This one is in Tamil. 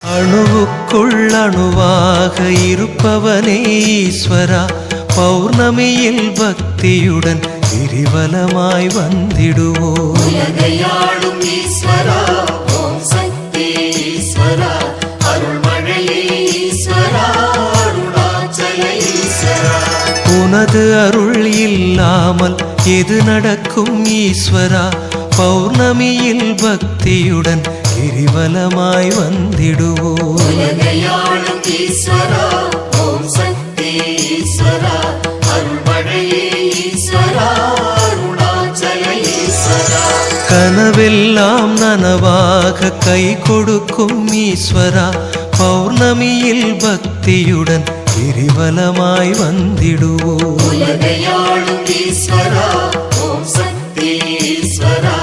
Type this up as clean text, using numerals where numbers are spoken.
அணுவுக்குள் அணுவாக இருப்பவனே ஈஸ்வரா, பௌர்ணமியில் பக்தியுடன் கிரிவலமாய் வந்திடுவோம். உலகையாளும் ஈஸ்வரா, ஓம் சக்தி ஈஸ்வரா, அருள்மழையே ஈஸ்வரா, அருணாச்சல ஈஸ்வரா. உனது அருள் இல்லாமல் எது நடக்கும் ஈஸ்வரா, பௌர்ணமியில் பக்தியுடன் கிரிவலமாய் வந்திடுவோம். உலகையாளும் ஈஸ்வரா, ஓம் சக்தி ஈஸ்வரா, அருள்மழையே ஈஸ்வரா, அருணாச்சல ஈஸ்வரா. கனவெல்லாம் நனவாக கை கொடுக்கும் ஈஸ்வரா, பௌர்ணமியில் பக்தியுடன் கிரிவலமாய் வந்திடுவோம். உலகையாளும் ஈஸ்வரா, ஓம் சக்தி ஈஸ்வரா,